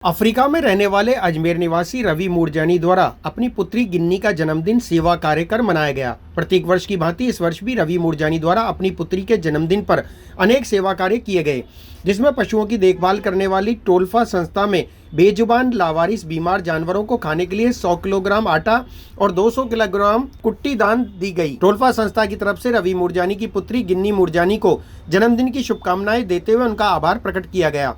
Africa में रहने वाले अजमेर निवासी रवि मूरजानी द्वारा अपनी पुत्री गिन्नी का जन्मदिन सेवा कार्य कर मनाया गया। प्रत्येक वर्ष की भांति इस वर्ष भी रवि मूरजानी द्वारा अपनी पुत्री के जन्मदिन पर अनेक सेवा कार्य किए गए, जिसमें पशुओं की देखभाल करने वाली टोल्फा संस्था में बेजुबान लावारिस बीमार जानवरों को खाने के लिए 100 किलोग्राम आटा और 200 किलोग्राम कुट्टी दान दी गई। टोल्फा संस्था की तरफ से रवि मूरजानी की पुत्री गिन्नी मूरजानी को जन्मदिन की शुभकामनाएं देते हुए उनका आभार प्रकट किया गया।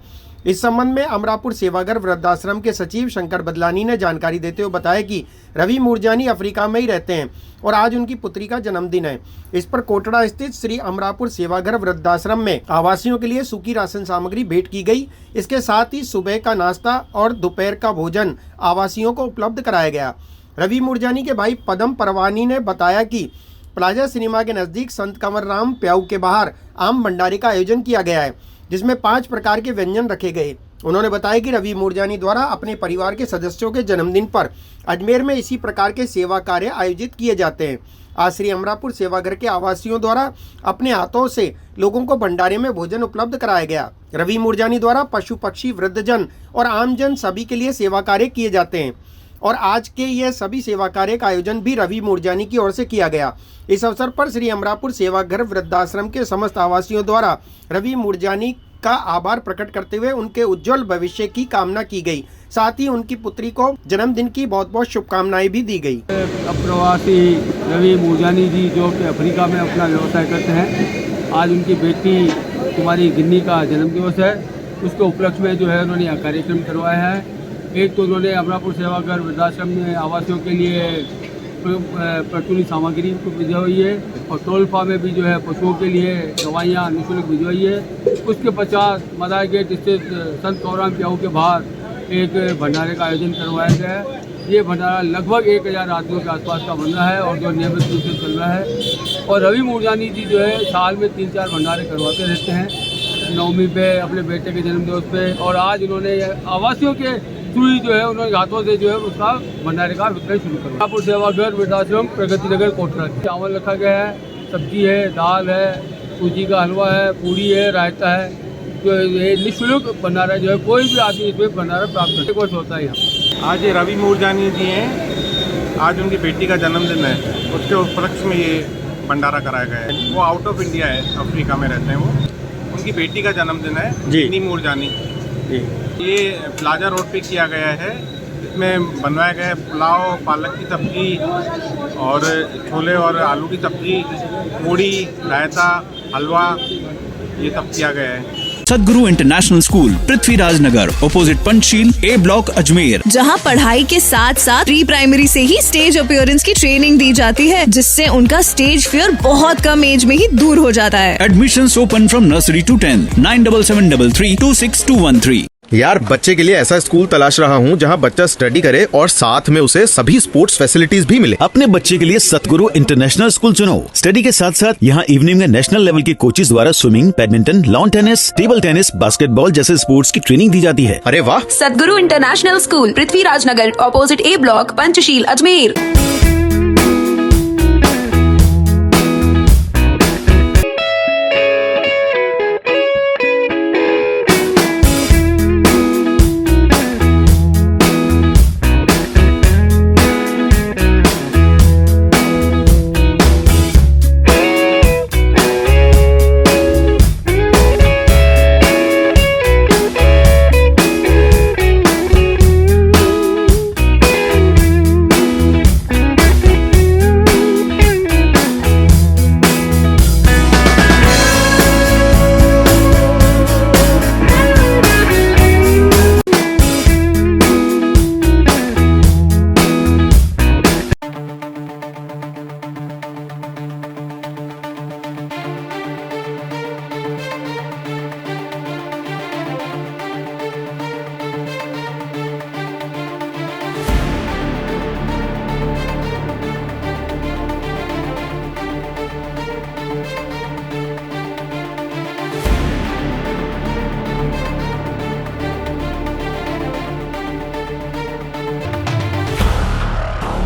इस संबंध में अमरापुर सेवागर वृद्धाश्रम के सचिव शंकर बदलानी ने जानकारी देते हुए बताया कि रवि मूरजानी अफ्रीका में ही रहते हैं और आज उनकी पुत्री का जन्मदिन है। इस पर कोटड़ा स्थित श्री अमरापुर सेवागर वृद्धाश्रम में आवासियों के लिए सूखी राशन सामग्री भेंट की गई। इसके साथ ही सुबह का नाश्ता और दोपहर का भोजन आवासियों को उपलब्ध कराया गया। रवि मूरजानी के भाई पदम परवानी ने बताया कि प्लाजा सिनेमा के नजदीक संत कंवर राम प्याऊ के बाहर आम भंडारे का आयोजन किया गया है, जिसमें 5 प्रकार के व्यंजन रखे गए। उन्होंने बताया कि रवि मूरजानी द्वारा अपने परिवार के सदस्यों के जन्मदिन पर अजमेर में इसी प्रकार के सेवा कार्य आयोजित किए जाते हैं। आज श्री अमरापुर सेवागर के आवासियों द्वारा अपने हाथों से लोगों को भंडारे में भोजन उपलब्ध कराया गया। रवि मूरजानी द्वारा पशु पक्षी वृद्धजन और आमजन सभी के लिए सेवा कार्य किए जाते हैं और आज के यह सभी सेवा कार्य का आयोजन भी रवि मूरजानी की ओर से किया गया। इस अवसर पर श्री अमरापुर सेवागर वृद्धाश्रम के समस्त आवासियों द्वारा रवि मूरजानी का आभार प्रकट करते हुए उनके उज्जवल भविष्य की कामना की गई। साथ ही उनकी पुत्री को जन्मदिन की बहुत बहुत शुभकामनाएं भी दी गई। प्रवासी रवि मूरजानी जी जो कि अफ्रीका में अपना व्यवसाय करते हैं, आज उनकी बेटी कुमारी गिन्नी का जन्मदिवस है। उसके उपलक्ष्य में जो है उन्होंने यह कार्यक्रम करवाया है। एक तो उन्होंने अमरापुर सेवागर वृद्धाश्रम में आवासियों के लिए प्रचुर सामग्री को भिजवाई है और टोल्फा में भी जो है पशुओं के लिए दवाइयाँ निःशुल्क भिजवाई है। उसके पश्चात मदार गेट स्थित संत कौराम प्याऊ के बाहर एक भंडारे का आयोजन करवाया गया है। ये भंडारा लगभग 1000 आदमियों के आसपास का बन रहा है और जो नियमित रूप से चल रहा है। और रवि मूरजानी जी जो है साल में 3-4 भंडारे करवाते रहते हैं, नवमी पे, अपने बेटे के जन्मदिवस पे, और आज उन्होंने आवासियों के थ्रू जो है उन्होंने हाथों से जो है उसका भंडारे का वितरण शुरू करा। अमरापुर सेवागर वृद्धाश्रम प्रगति नगर कोटड़ा। चावल रखा गया है, सब्जी है, दाल है, सूजी का हलवा है, पूरी है, रायता है। जो ये निःशुल्क भंडारा जो है कोई भी आदमी इसमें भंडारा प्राप्त करते वर्ष होता है यहाँ। आज ये रवि मूरजानी जी हैं, आज उनकी बेटी का जन्मदिन है, उसके उपलक्ष्य में ये भंडारा कराया गया है। वो आउट ऑफ इंडिया है, अफ्रीका में रहते हैं वो। उनकी बेटी का जन्मदिन है, गिन्नी मूरजानी। ये प्लाजा रोड पे किया गया है। इसमें बनवाया गया है पुलाव, पालक की सब्जी और छोले और आलू की सब्जी, पूड़ी, रायता, हलवा, ये सब किया गया है। सदगुरु इंटरनेशनल स्कूल, पृथ्वीराज नगर, ऑपोजिट पंचशील, ए ब्लॉक, अजमेर, जहां पढ़ाई के साथ साथ प्री प्राइमरी से ही स्टेज अपीयरेंस की ट्रेनिंग दी जाती है, जिससे उनका स्टेज फियर बहुत कम एज में ही दूर हो जाता है। Admissions open from nursery to 10th, 9773326213। यार, बच्चे के लिए ऐसा स्कूल तलाश रहा हूँ जहाँ बच्चा स्टडी करे और साथ में उसे सभी स्पोर्ट्स फैसिलिटीज भी मिले। अपने बच्चे के लिए सतगुरु इंटरनेशनल स्कूल चुनो। स्टडी के साथ साथ यहाँ इवनिंग में नेशनल लेवल के कोचेस द्वारा swimming, badminton, lawn tennis, table tennis, basketball जैसे स्पोर्ट्स की ट्रेनिंग दी जाती है। अरे वाह! सतगुरु इंटरनेशनल स्कूल, पृथ्वीराज नगर, ऑपोजिट ए ब्लॉक, पंचशील, अजमेर।